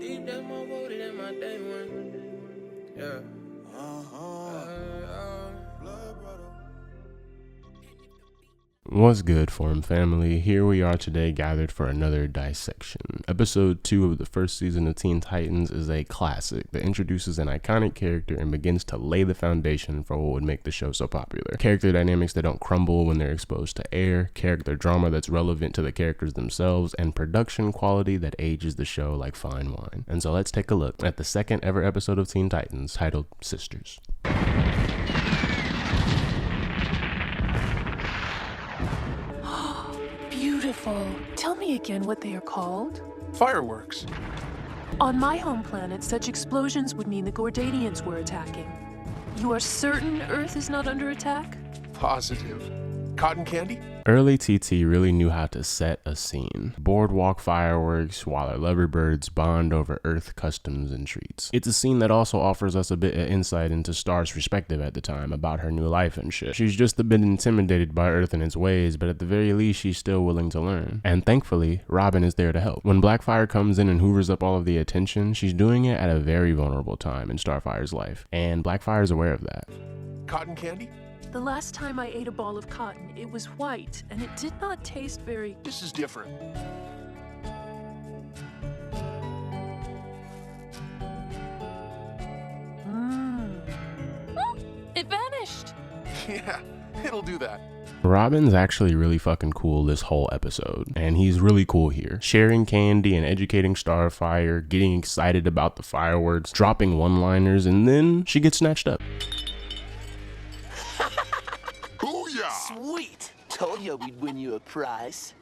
Deep down my voted in my day one. Yeah. What's good, Forum family? Here we are today, gathered for another dissection. Episode 2 of the first season of Teen Titans is a classic that introduces an iconic character and begins to lay the foundation for what would make the show so popular. Character dynamics that don't crumble when they're exposed to air, character drama that's relevant to the characters themselves, and production quality that ages the show like fine wine. And so let's take a look at the second ever episode of Teen Titans, titled Sisters. Beautiful. Tell me again what they are called. Fireworks. On my home planet, such explosions would mean the Gordanians were attacking. You are certain Earth is not under attack? Positive. Cotton candy? Early TT really knew how to set a scene. Boardwalk fireworks while our loverbirds bond over Earth customs and treats. It's a scene that also offers us a bit of insight into Star's perspective at the time about her new life and shit. She's just a bit intimidated by Earth and its ways, but at the very least she's still willing to learn. And thankfully, Robin is there to help. When Blackfire comes in and hoovers up all of the attention, she's doing it at a very vulnerable time in Starfire's life. And Blackfire's aware of that. Cotton candy? The last time I ate a ball of cotton, it was white, and it did not taste very... This is different. Oh, it vanished! Yeah, it'll do that. Robin's actually really fucking cool this whole episode, and he's really cool here. Sharing candy and educating Starfire, getting excited about the fireworks, dropping one-liners, and then she gets snatched up. Sweet! Told you we'd win you a prize.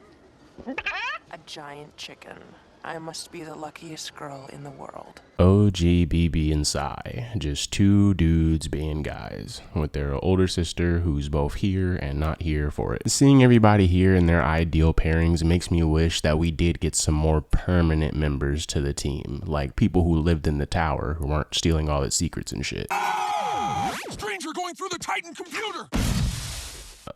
A giant chicken. I must be the luckiest girl in the world. OG, BB, and Psy. Just two dudes being guys, with their older sister who's both here and not here for it. Seeing everybody here in their ideal pairings makes me wish that we did get some more permanent members to the team, like people who lived in the tower who weren't stealing all its secrets and shit. Stranger going through the Titan computer!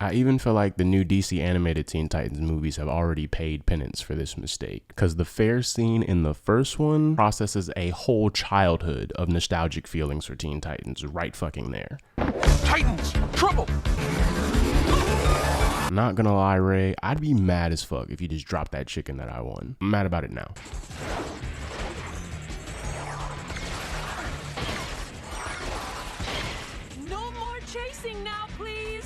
I even feel like the new DC animated Teen Titans movies have already paid penance for this mistake, because the fair scene in the first one processes a whole childhood of nostalgic feelings for Teen Titans right fucking there. Titans! Trouble! Not gonna lie, Ray, I'd be mad as fuck if you just dropped that chicken that I won. I'm mad about it now. No more chasing now, please!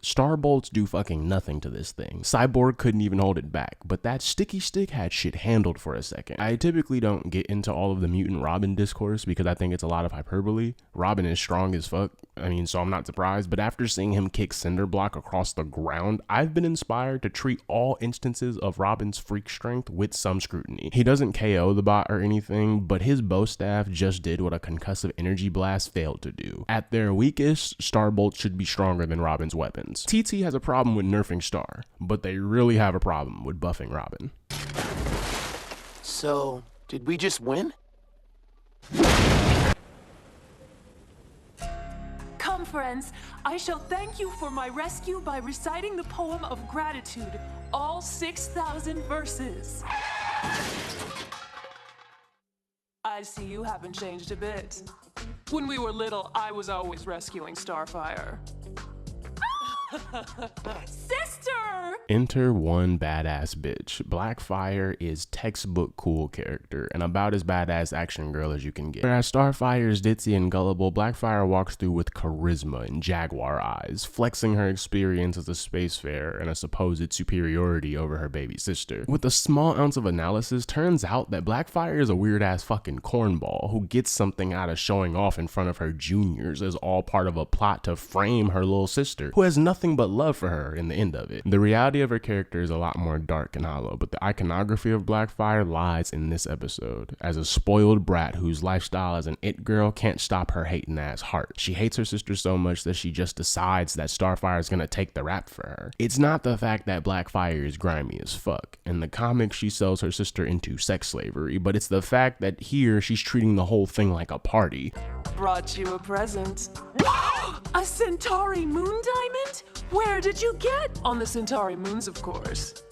Starbolts do fucking nothing to this thing. Cyborg couldn't even hold it back, but that sticky stick had shit handled for a second. I typically don't get into all of the mutant Robin discourse because I think it's a lot of hyperbole. Robin is strong as fuck, so I'm not surprised, but after seeing him kick Cinderblock across the ground, I've been inspired to treat all instances of Robin's freak strength with some scrutiny. He doesn't KO the bot or anything, but his bow staff just did what a concussive energy blast failed to do. At their weakest, Starbolts should be stronger than Robin's weapons. TT has a problem with nerfing Star, but they really have a problem with buffing Robin. So, did we just win? Come, friends, I shall thank you for my rescue by reciting the poem of gratitude, all 6,000 verses. I see you haven't changed a bit. When we were little, I was always rescuing Starfire. Sister! Enter one badass bitch. Blackfire is textbook cool character and about as badass action girl as you can get. Whereas Starfire is ditzy and gullible, Blackfire walks through with charisma and jaguar eyes, flexing her experience as a spacefarer and a supposed superiority over her baby sister. With a small ounce of analysis, turns out that Blackfire is a weird ass fucking cornball who gets something out of showing off in front of her juniors as all part of a plot to frame her little sister, who has nothing nothing but love for her in the end of it. The reality of her character is a lot more dark and hollow, but the iconography of Blackfire lies in this episode as a spoiled brat whose lifestyle as an it girl can't stop her hating ass heart. She hates her sister so much that she just decides that Starfire is gonna take the rap for her. It's not the fact that Blackfire is grimy as fuck. In the comics, she sells her sister into sex slavery, but it's the fact that here she's treating the whole thing like a party. Brought you a present. A Centauri moon diamond? Where did you get? On the Centauri moons, of course.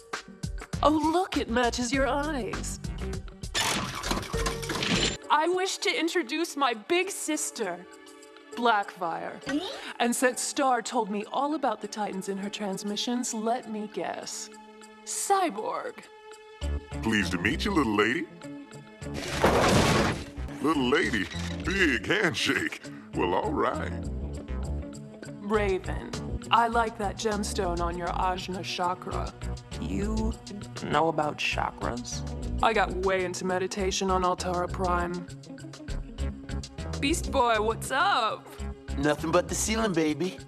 Oh, look, it matches your eyes. I wish to introduce my big sister, Blackfire. And since Star told me all about the Titans in her transmissions, let me guess. Cyborg. Pleased to meet you, little lady. Little lady, big handshake. Well, all right. Raven. I like that gemstone on your Ajna chakra. You know about chakras? I got way into meditation on Altara Prime. Beast Boy, what's up? Nothing but the ceiling, baby.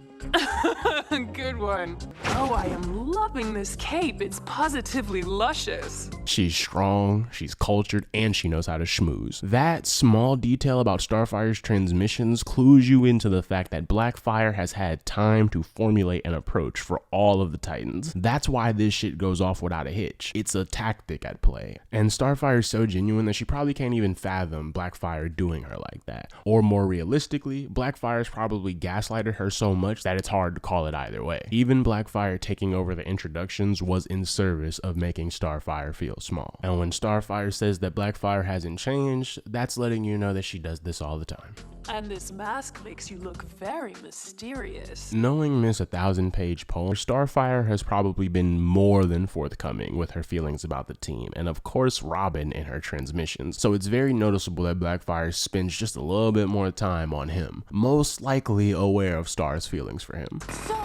Good one. Oh, I am loving this cape. It's positively luscious. She's strong, she's cultured, and she knows how to schmooze. That small detail about Starfire's transmissions clues you into the fact that Blackfire has had time to formulate an approach for all of the Titans. That's why this shit goes off without a hitch. It's a tactic at play. And Starfire's so genuine that she probably can't even fathom Blackfire doing her like that. Or more realistically, Blackfire's probably gaslighted her so much that it's hard to call it either way. Even Blackfire taking over the introductions was in service of making Starfire feel small. And when Starfire says that Blackfire hasn't changed, that's letting you know that she does this all the time. And this mask makes you look very mysterious. Knowing Miss 1,000-page poem, Starfire has probably been more than forthcoming with her feelings about the team, and of course Robin in her transmissions, so it's very noticeable that Blackfire spends just a little bit more time on him, most likely aware of Star's feelings for him. So,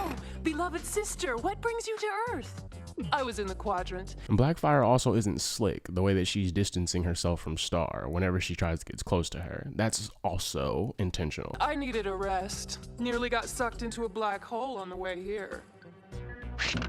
beloved sister, what brings you to Earth? I was in the quadrant. And Blackfire also isn't slick, the way that she's distancing herself from Star whenever she tries to get close to her. That's also intentional. I needed a rest. Nearly got sucked into a black hole on the way here.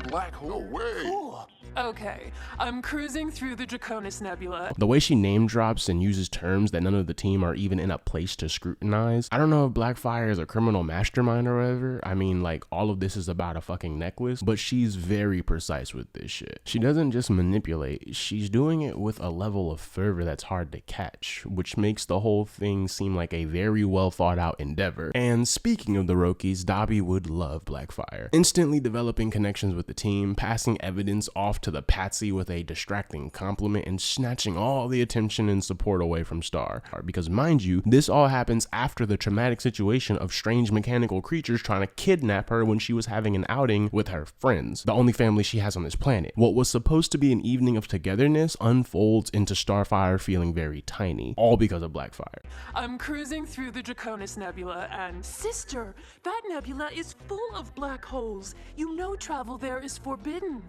Black hole. No way. Okay, I'm cruising through the Draconis Nebula. The way she name drops and uses terms that none of the team are even in a place to scrutinize. I don't know if Blackfire is a criminal mastermind or whatever. I mean, like, all of this is about a fucking necklace, but she's very precise with this shit. She doesn't just manipulate, she's doing it with a level of fervor that's hard to catch, which makes the whole thing seem like a very well thought out endeavor. And speaking of the Rookies, Dobby would love Blackfire. Instantly developing connections with the team, passing evidence off to the patsy with a distracting compliment, and snatching all the attention and support away from Star. Because mind you, this all happens after the traumatic situation of strange mechanical creatures trying to kidnap her when she was having an outing with her friends, the only family she has on this planet. What was supposed to be an evening of togetherness unfolds into Starfire feeling very tiny, all because of Blackfire. I'm cruising through the Draconis Nebula and... Sister, that nebula is full of black holes. You know travel there is forbidden.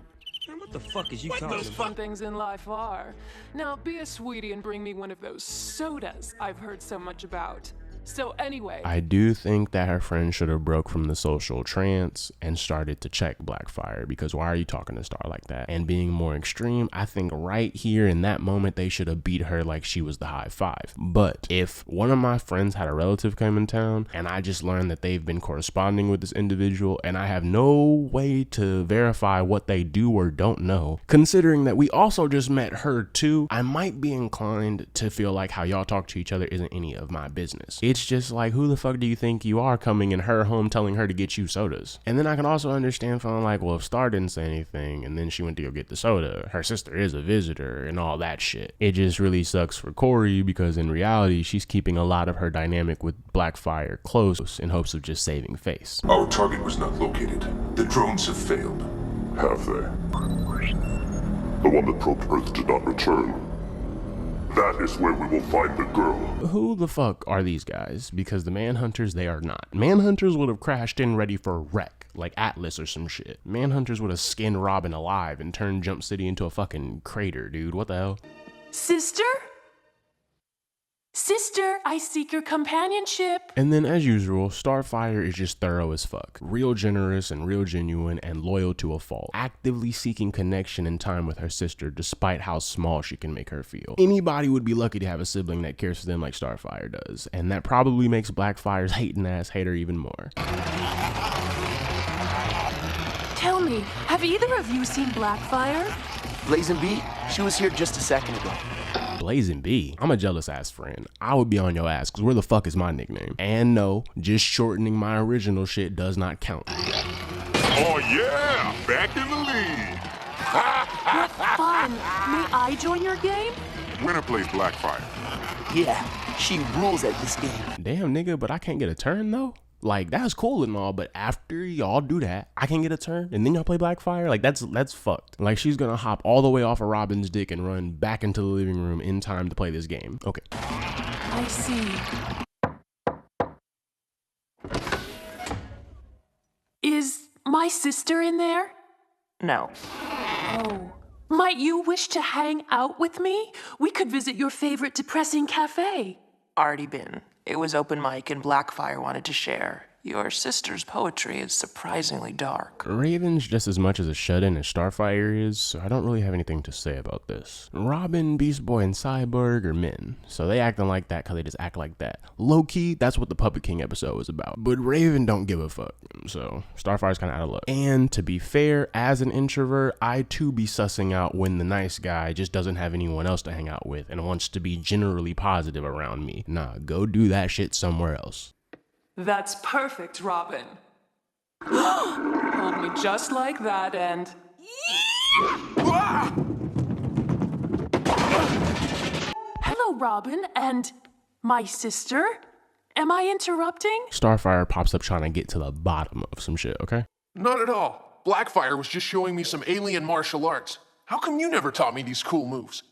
Man, what the fuck is you talking Those about? fun things in life are. Now be a sweetie and bring me one of those sodas I've heard so much about. So anyway, I do think that her friend should have broke from the social trance and started to check Blackfire, because why are you talking to Star like that? And being more extreme, I think right here in that moment they should have beat her like she was the high five. But if one of my friends had a relative come in town and I just learned that they've been corresponding with this individual and I have no way to verify what they do or don't know, considering that we also just met her too, I might be inclined to feel like how y'all talk to each other isn't any of my business. It's just like, who the fuck do you think you are coming in her home telling her to get you sodas? And then I can also understand feeling like, well, if Star didn't say anything and then she went to go get the soda, her sister is a visitor and all that shit. It just really sucks for Corey, because in reality, she's keeping a lot of her dynamic with Blackfire close in hopes of just saving face. Our target was not located. The drones have failed. Have they? The one that probed Earth did not return. That is where we will find the girl. Who the fuck are these guys? Because the Manhunters, they are not. Manhunters would have crashed in ready for a wreck, like Atlas or some shit. Manhunters would have skinned Robin alive and turned Jump City into a fucking crater, dude. What the hell? sister? Sister, I seek your companionship. And then, as usual, Starfire is just thorough as fuck. Real generous and real genuine and loyal to a fault. Actively seeking connection and time with her sister despite how small she can make her feel. Anybody would be lucky to have a sibling that cares for them like Starfire does. And that probably makes Blackfire's hating ass hate her even more. Tell me, have either of you seen Blackfire? Blazing Bee? She was here just a second ago. Blazing B. I'm a jealous ass friend. I would be on your ass, cause where the fuck is my nickname? And no, just shortening my original shit does not count. Oh yeah, back in the lead. What fun! May I join your game? Winner plays Blackfire. Yeah, she rules at this game. Damn nigga, but I can't get a turn though? Like, that's cool and all, but after y'all do that, I can get a turn and then y'all play Blackfire? Like, that's fucked. Like, she's gonna hop all the way off of Robin's dick and run back into the living room in time to play this game. Okay. I see. Is my sister in there? No. Oh. Might you wish to hang out with me? We could visit your favorite depressing cafe. Already been. It was open mic and Blackfire wanted to share. Your sister's poetry is surprisingly dark. Raven's just as much as a shut-in as Starfire is, so I don't really have anything to say about this. Robin, Beast Boy, and Cyborg are men, so they acting like that because they just act like that. Low-key, that's what the Puppet King episode was about. But Raven don't give a fuck, so Starfire's kind of out of luck. And to be fair, as an introvert, I too be sussing out when the nice guy just doesn't have anyone else to hang out with and wants to be generally positive around me. Nah, go do that shit somewhere else. That's perfect, Robin. Hold me just like that and... Hello, Robin, and my sister? Am I interrupting? Starfire pops up trying to get to the bottom of some shit, okay? Not at all. Blackfire was just showing me some alien martial arts. How come you never taught me these cool moves?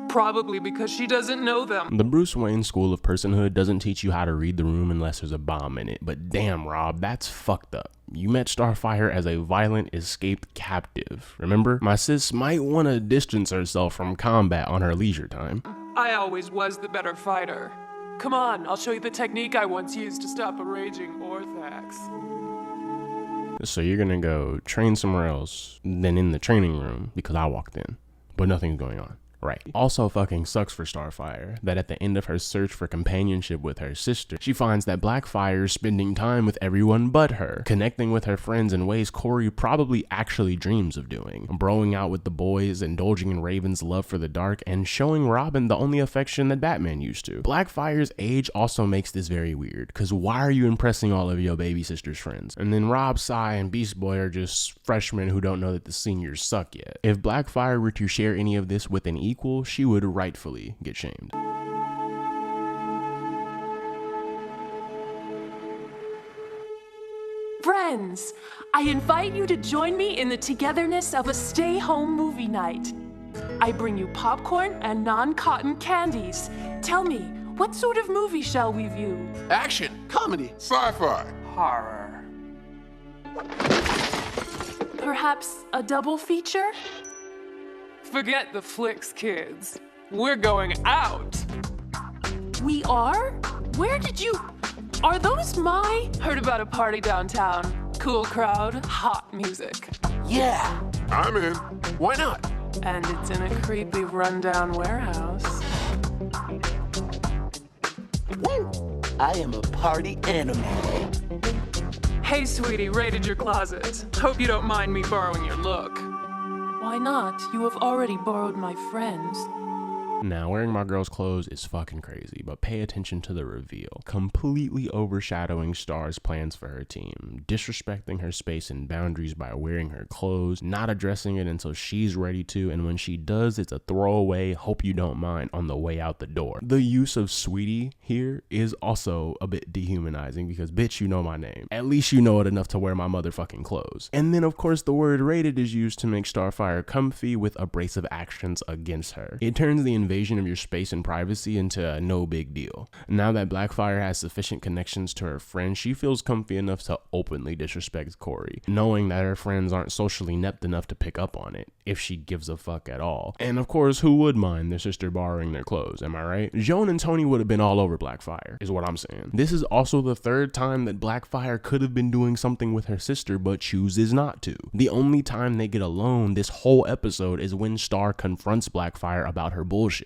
Probably because she doesn't know them. The Bruce Wayne school of personhood doesn't teach you how to read the room unless there's a bomb in it, but damn, Rob, that's fucked up. You met Starfire as a violent, escaped captive, remember? My sis might want to distance herself from combat on her leisure time. I always was the better fighter. Come on, I'll show you the technique I once used to stop a raging orthax. So you're gonna go train somewhere else than in the training room because I walked in, but nothing's going on. Right. Also fucking sucks for Starfire that at the end of her search for companionship with her sister, she finds that Blackfire is spending time with everyone but her, connecting with her friends in ways Corey probably actually dreams of doing, broing out with the boys, indulging in Raven's love for the dark, and showing Robin the only affection that Batman used to. Blackfire's age also makes this very weird, cause why are you impressing all of your baby sister's friends? And then Rob, Psy, and Beast Boy are just freshmen who don't know that the seniors suck yet. If Blackfire were to share any of this with an equal, she would rightfully get shamed. Friends, I invite you to join me in the togetherness of a stay-home movie night. I bring you popcorn and non-cotton candies. Tell me, what sort of movie shall we view? Action! Comedy. Sci-fi. Horror. Perhaps a double feature? Forget the flicks, kids. We're going out. We are? Where did you... Are those my... Heard about a party downtown. Cool crowd, hot music. Yeah. I'm in. Why not? And it's in a creepy rundown warehouse. Woo. I am a party animal. Hey, sweetie, raided your closet. Hope you don't mind me borrowing your look. Why not? You have already borrowed my friends. Now, wearing my girl's clothes is fucking crazy, but pay attention to the reveal. Completely overshadowing Star's plans for her team, disrespecting her space and boundaries by wearing her clothes, not addressing it until she's ready to, and when she does, it's a throwaway, hope you don't mind, on the way out the door. The use of sweetie here is also a bit dehumanizing because, bitch, you know my name. At least you know it enough to wear my motherfucking clothes. And then, of course, the word rated is used to make Starfire comfy with abrasive actions against her. It turns the invasion of your space and privacy into no big deal. Now that Blackfire has sufficient connections to her friends, she feels comfy enough to openly disrespect Corey, knowing that her friends aren't socially inept enough to pick up on it, if she gives a fuck at all. And of course, who would mind their sister borrowing their clothes, am I right? Joan and Tony would have been all over Blackfire, is what I'm saying. This is also the third time that Blackfire could have been doing something with her sister, but chooses not to. The only time they get alone this whole episode is when Star confronts Blackfire about her bullshit.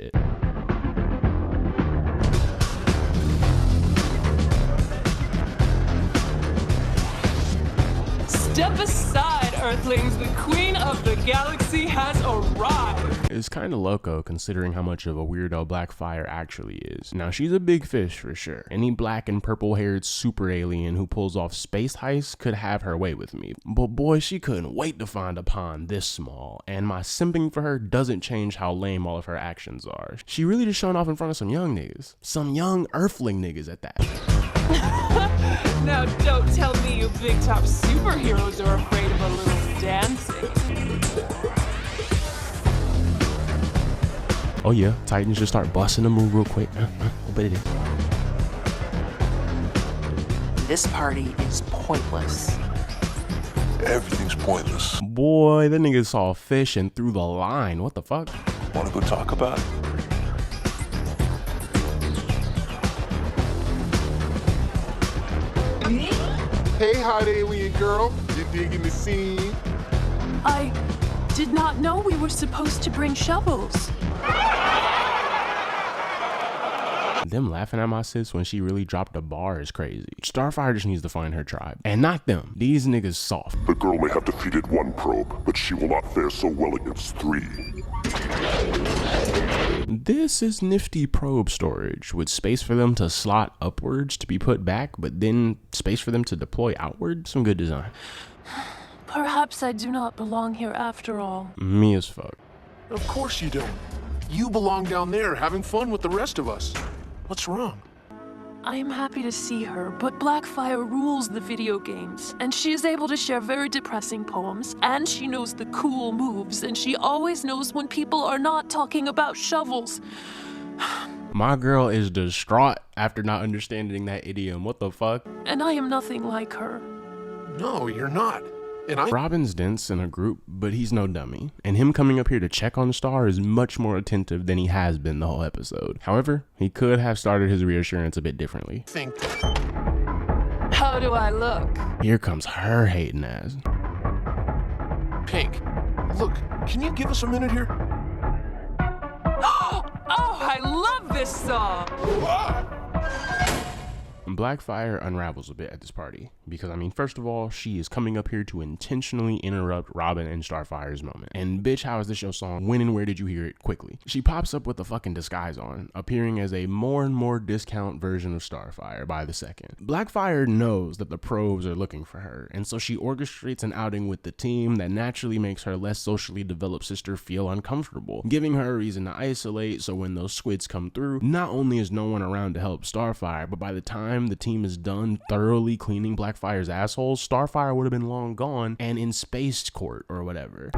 Step aside, Earthlings. The Queen of the Galaxy has arrived. It's kind of loco considering how much of a weirdo Blackfire actually is. Now, she's a big fish for sure. Any black and purple haired super alien who pulls off space heists could have her way with me. But boy, she couldn't wait to find a pond this small. And my simping for her doesn't change how lame all of her actions are. She really just showing off in front of some young niggas. Some young Earthling niggas at that. Now don't tell me you big top superheroes are afraid of a little dancing. Oh yeah, Titans just start busting a move real quick. Bet it is. This party is pointless. Everything's pointless. Boy, that nigga saw a fish and threw the line. What the fuck? Wanna go talk about it? Hey, hot alien girl. You digging the scene? I did not know we were supposed to bring shovels. Them laughing at my sis when she really dropped a bar is crazy. Starfire just needs to find her tribe. And not them. These niggas soft. The girl may have defeated one probe, but she will not fare so well against 3. This is nifty probe storage, with space for them to slot upwards to be put back, but then space for them to deploy outward. Some good design. Perhaps I do not belong here after all. Me as fuck. Of course you don't. You belong down there having fun with the rest of us. What's wrong? I am happy to see her, but Blackfire rules the video games, and she is able to share very depressing poems, and she knows the cool moves, and she always knows when people are not talking about shovels. My girl is distraught after not understanding that idiom. What the fuck? And I am nothing like her. No, you're not. And Robin's dense in a group, but he's no dummy. And him coming up here to check on Star is much more attentive than he has been the whole episode. However, he could have started his reassurance a bit differently. think. How do I look? Here comes her hating ass. Pink, look, can you give us a minute here? Oh, I love this song! Blackfire unravels a bit at this party because, I mean, first of all, she is coming up here to intentionally interrupt Robin and Starfire's moment. And bitch, how is this your song? When and where did you hear it? Quickly. She pops up with a fucking disguise on, appearing as a more and more discount version of Starfire by the second. Blackfire knows that the probes are looking for her, and so she orchestrates an outing with the team that naturally makes her less socially developed sister feel uncomfortable, giving her a reason to isolate, so when those squids come through, not only is no one around to help Starfire, but by the time the team is done thoroughly cleaning Blackfire's assholes, Starfire would have been long gone and in space court or whatever.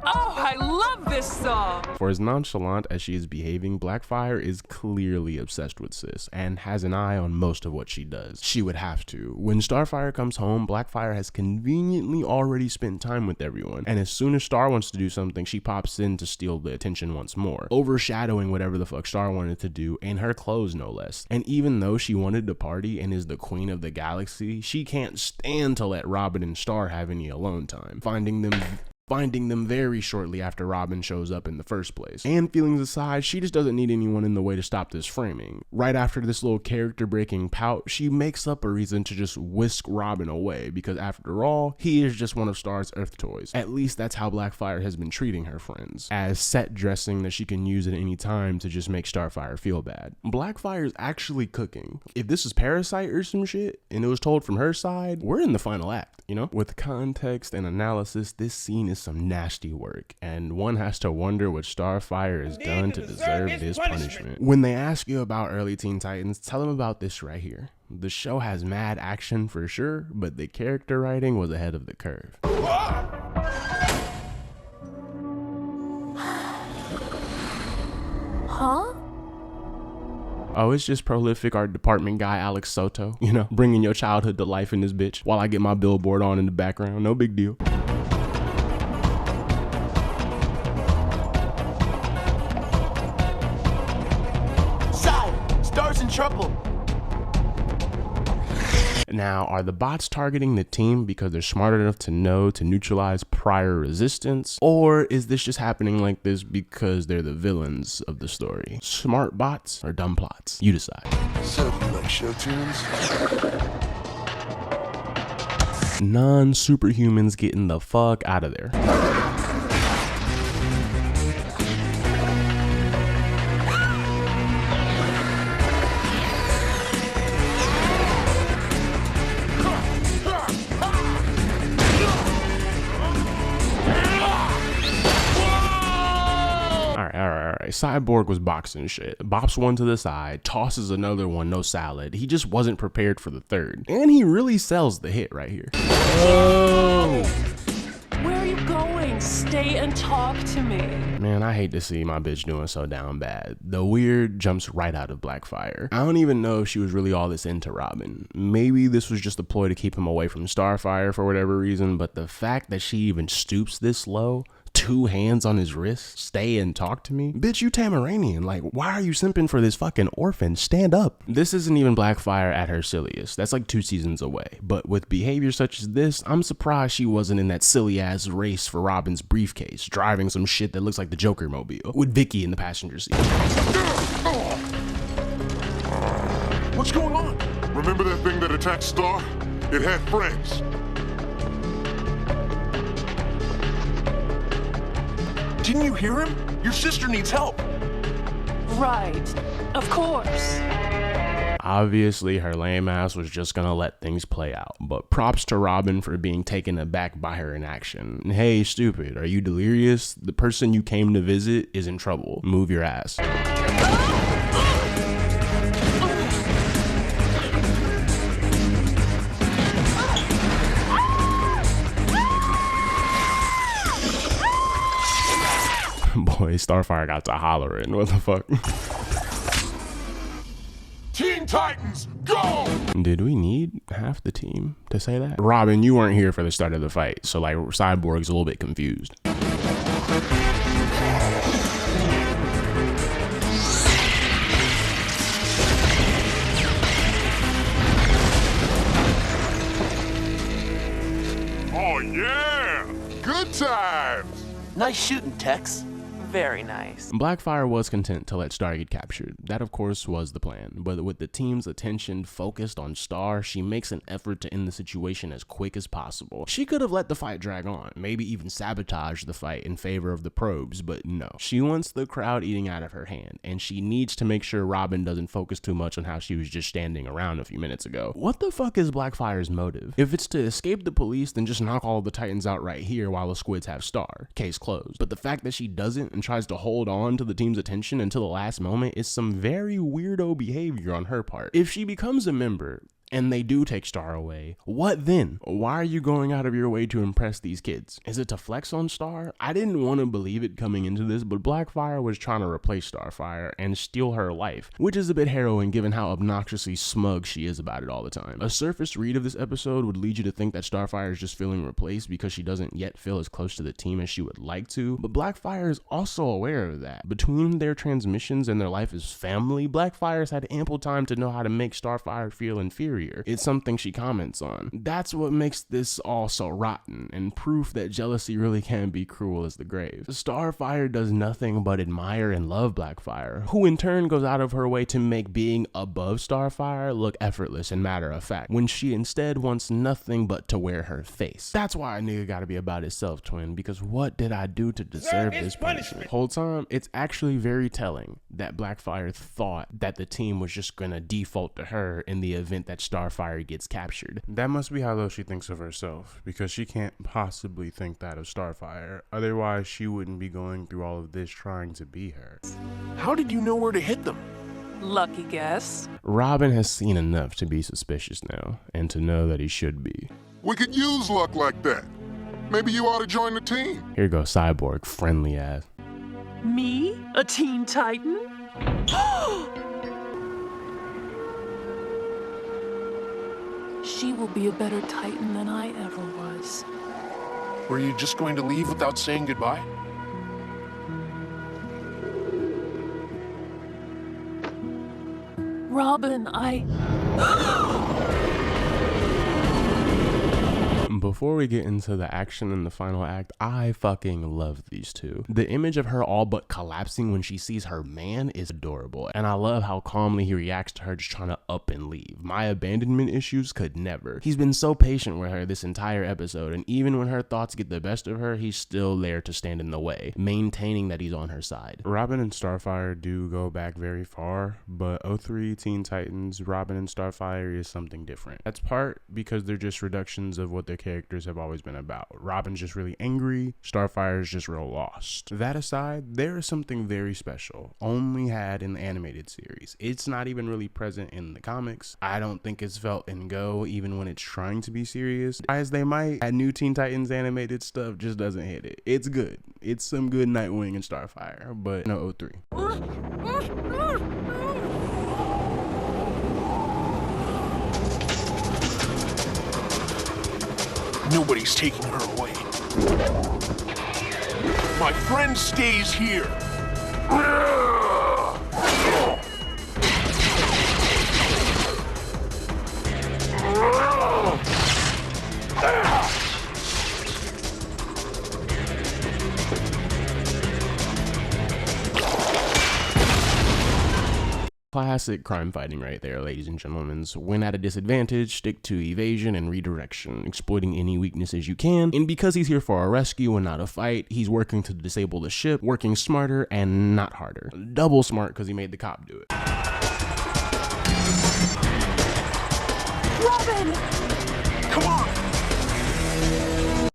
Oh, I love this song! For as nonchalant as she is behaving, Blackfire is clearly obsessed with sis and has an eye on most of what she does. She would have to. When Starfire comes home, Blackfire has conveniently already spent time with everyone, and as soon as Star wants to do something, she pops in to steal the attention once more, overshadowing whatever the fuck Star wanted to do, in her clothes no less. And even though she wanted to party and is the queen of the galaxy, she can't stand to let Robin and Star have any alone time, finding them very shortly after Robin shows up in the first place. And feelings aside, she just doesn't need anyone in the way to stop this framing. Right after this little character-breaking pout, she makes up a reason to just whisk Robin away, because after all, he is just one of Star's Earth toys. At least that's how Blackfire has been treating her friends, as set dressing that she can use at any time to just make Starfire feel bad. Blackfire's actually cooking. If this is Parasite or some shit, and it was told from her side, we're in the final act, you know? With context and analysis, this scene is some nasty work, and one has to wonder what Starfire has done to deserve this punishment. When they ask you about early Teen Titans, tell them about this right here. The show has mad action for sure, but the character writing was ahead of the curve. Oh, it's just prolific art department guy Alex Soto, you know, bringing your childhood to life in this bitch while I get my billboard on in the background. No big deal. Star's in trouble. Now, are the bots targeting the team because they're smart enough to know to neutralize prior resistance? Or is this just happening like this because they're the villains of the story? Smart bots or dumb plots? You decide. So, you like show tunes? Non-superhumans getting the fuck out of there. All right. Cyborg was boxing shit. Bops one to the side, tosses another one, no salad. He just wasn't prepared for the third. And he really sells the hit right here. Oh! Where are you going? Stay and talk to me. Man, I hate to see my bitch doing so down bad. The weird jumps right out of Blackfire. I don't even know if she was really all this into Robin. Maybe this was just a ploy to keep him away from Starfire for whatever reason, but the fact that she even stoops this low, 2 hands on his wrist, stay and talk to me? Bitch, you Tamaranian. Like, why are you simping for this fucking orphan? Stand up. This isn't even Blackfire at her silliest. That's like 2 seasons away. But with behavior such as this, I'm surprised she wasn't in that silly ass race for Robin's briefcase, driving some shit that looks like the Joker mobile, with Vicky in the passenger seat. What's going on? Remember that thing that attacked Star? It had friends. Didn't you hear him? Your sister needs help. Right. Of course. Obviously, her lame ass was just gonna let things play out, but props to Robin for being taken aback by her inaction. Hey, stupid, are you delirious? The person you came to visit is in trouble. Move your ass. Boy, Starfire got to hollering. What the fuck? Teen Titans, go! Did we need half the team to say that? Robin, you weren't here for the start of the fight, so like Cyborg's a little bit confused. Oh yeah! Good times! Nice shooting, Tex. Very nice. Blackfire was content to let Star get captured. That, of course, was the plan. But with the team's attention focused on Star, she makes an effort to end the situation as quick as possible. She could have let the fight drag on, maybe even sabotage the fight in favor of the probes, but no. She wants the crowd eating out of her hand, and she needs to make sure Robin doesn't focus too much on how she was just standing around a few minutes ago. What the fuck is Blackfire's motive? If it's to escape the police, then just knock all the Titans out right here while the squids have Star. Case closed. But the fact that she doesn't and tries to hold on to the team's attention until the last moment is some very weirdo behavior on her part. If she becomes a member and they do take Star away, what then? Why are you going out of your way to impress these kids? Is it to flex on Star? I didn't want to believe it coming into this, but Blackfire was trying to replace Starfire and steal her life, which is a bit harrowing given how obnoxiously smug she is about it all the time. A surface read of this episode would lead you to think that Starfire is just feeling replaced because she doesn't yet feel as close to the team as she would like to, but Blackfire is also aware of that. Between their transmissions and their life as family, Blackfire's had ample time to know how to make Starfire feel inferior. It's something she comments on. That's what makes this all so rotten, and proof that jealousy really can be cruel as the grave. Starfire does nothing but admire and love Blackfire, who in turn goes out of her way to make being above Starfire look effortless and matter of fact, when she instead wants nothing but to wear her face. That's why a nigga gotta be about himself, twin, because what did I do to deserve this punishment? Whole time, it's actually very telling that Blackfire thought that the team was just gonna default to her in the event that Starfire gets captured. That must be how low she thinks of herself, because she can't possibly think that of Starfire. Otherwise, she wouldn't be going through all of this trying to be her. How did you know where to hit them? Lucky guess. Robin has seen enough to be suspicious now, and to know that he should be. We could use luck like that. Maybe you ought to join the team. Here goes Cyborg, friendly ass. Me? A Teen Titan? she will be a better Titan than I ever was. Were you just going to leave without saying goodbye? Robin, Before we get into the action in the final act, I fucking love these two. The image of her all but collapsing when she sees her man is adorable, and I love how calmly he reacts to her just trying to up and leave. My abandonment issues could never. He's been so patient with her this entire episode, and even when her thoughts get the best of her, he's still there to stand in the way, maintaining that he's on her side. Robin and Starfire do go back very far, but 03 Teen Titans, Robin and Starfire is something different. That's part because they're just reductions of what their characters have always been about. Robin's just really angry, Starfire's just real lost. That aside, there is something very special, only had in the animated series. It's not even really present in the comics. I don't think it's felt in Go, even when it's trying to be serious. As they might, at New Teen Titans animated stuff just doesn't hit it. It's good. It's some good Nightwing and Starfire, but no 03. Nobody's taking her away. My friend stays here. Classic crime fighting right there, ladies and gentlemen. When at a disadvantage, stick to evasion and redirection, exploiting any weaknesses you can. And because he's here for a rescue and not a fight, he's working to disable the ship, working smarter and not harder. Double smart because he made the cop do it. Robin! Come on!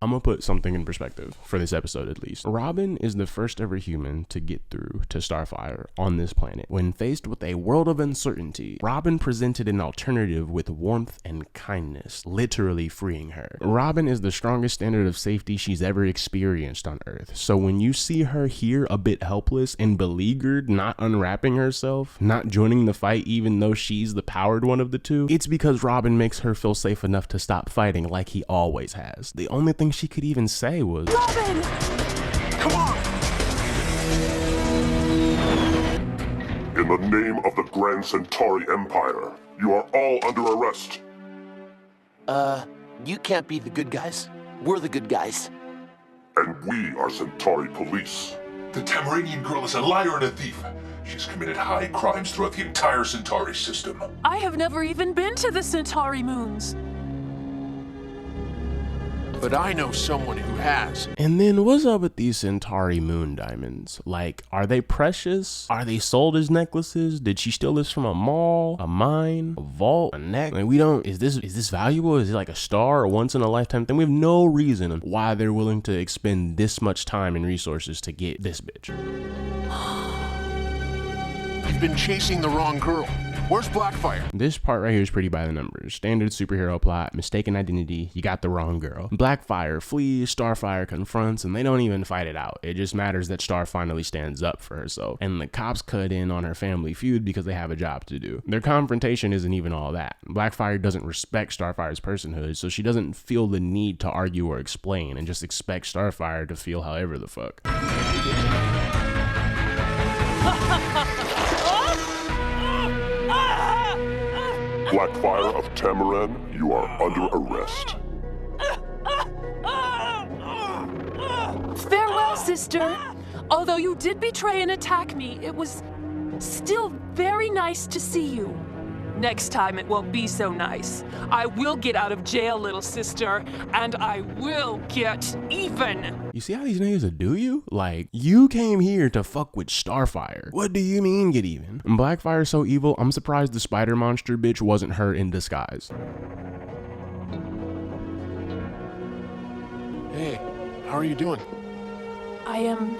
I'm gonna put something in perspective for this episode at least. Robin is the first ever human to get through to Starfire on this planet. When faced with a world of uncertainty, Robin presented an alternative with warmth and kindness, literally freeing her. Robin is the strongest standard of safety she's ever experienced on Earth. So when you see her here a bit helpless and beleaguered, not unwrapping herself, not joining the fight even though she's the powered one of the two, it's because Robin makes her feel safe enough to stop fighting like he always has. The only thing she could even say was, Robin! Come on! In the name of the Grand Centauri Empire, you are all under arrest. You can't be the good guys. We're the good guys. And we are Centauri Police. The Tamaranian girl is a liar and a thief. She's committed high crimes throughout the entire Centauri system. I have never even been to the Centauri moons. But I know someone who has. and then what's up with these Centauri moon diamonds? Like, are they precious? Are they sold as necklaces? Did she steal this from a mall, a mine, a vault, a neck? Like, we don't, is this valuable? Is it like a star or once in a lifetime thing? We have no reason why they're willing to expend this much time and resources to get this bitch. You've been chasing the wrong girl. Where's Blackfire? This part right here is pretty by the numbers. Standard superhero plot, mistaken identity, you got the wrong girl. Blackfire flees, Starfire confronts, and they don't even fight it out. It just matters that Star finally stands up for herself. And the cops cut in on her family feud because they have a job to do. Their confrontation isn't even all that. Blackfire doesn't respect Starfire's personhood, so she doesn't feel the need to argue or explain, and just expects Starfire to feel however the fuck. Blackfire of Tamaran, you are under arrest. Farewell, sister. Although you did betray and attack me, it was still very nice to see you. Next time it won't be so nice. I will get out of jail, little sister, and I will get even. You see how these niggas do you? Like, you came here to fuck with Starfire. What do you mean get even? And Blackfire's so evil, I'm surprised the spider monster bitch wasn't her in disguise. Hey, how are you doing? I am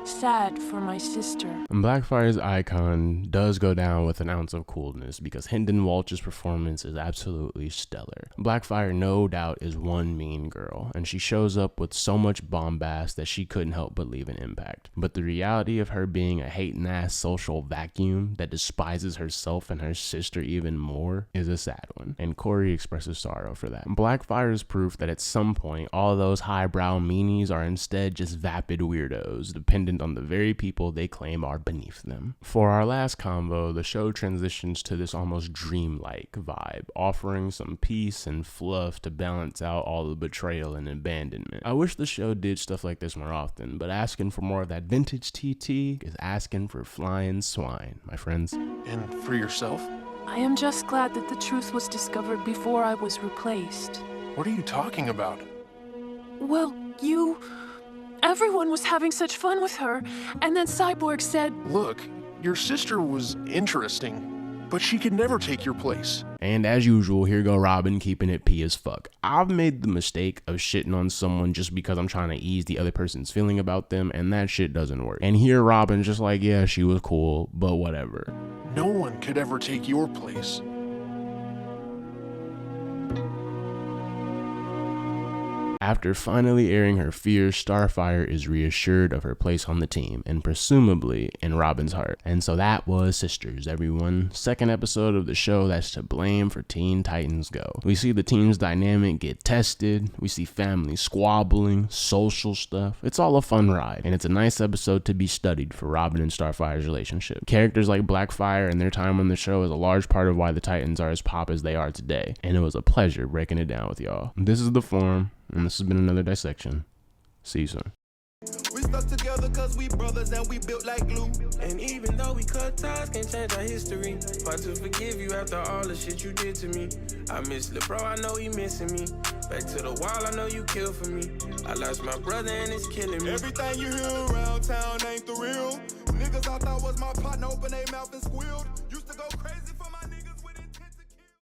sad for my sister. Blackfire's icon does go down with an ounce of coolness because Hendon Walsh's performance is absolutely stellar. Blackfire no doubt is one mean girl, and she shows up with so much bombast that she couldn't help but leave an impact. But the reality of her being a hating ass social vacuum that despises herself and her sister even more is a sad one, and Corey expresses sorrow for that. Blackfire is proof that at some point all those highbrow meanies are instead just vapid weirdos, dependent on the very people they claim are beneath them. For our last combo, the show transitions to this almost dreamlike vibe, offering some peace and fluff to balance out all the betrayal and abandonment. I wish the show did stuff like this more often, but asking for more of that vintage TT is asking for flying swine, my friends. And for yourself? I am just glad that the truth was discovered before I was replaced. What are you talking about? Well, everyone was having such fun with her, and then Cyborg said, Look, your sister was interesting, but she could never take your place. And as usual, here go Robin keeping it P as fuck. I've made the mistake of shitting on someone just because I'm trying to ease the other person's feeling about them, and that shit doesn't work. And here Robin's just like, yeah, she was cool, but whatever. No one could ever take your place. After finally airing her fears, Starfire is reassured of her place on the team, and presumably in Robin's heart. And so that was Sisters, everyone. Second episode of the show that's to blame for Teen Titans Go. We see the team's dynamic get tested, we see families squabbling, social stuff. It's all a fun ride, and it's a nice episode to be studied for Robin and Starfire's relationship. Characters like Blackfire and their time on the show is a large part of why the Titans are as pop as they are today, and it was a pleasure breaking it down with y'all. This is The Forum, and this has been another dissection. See you soon. We stuck together cause we brothers and we built like glue. And even though we cut ties, can't change our history. Hard to forgive you after all the shit you did to me. I miss Lil' Bro, I know he missing me. Back to the wall, I know you killed for me. I lost my brother and it's killing me. Everything you hear around town ain't the real. Niggas I thought was my partner open their mouth and squealed. Used to go crazy for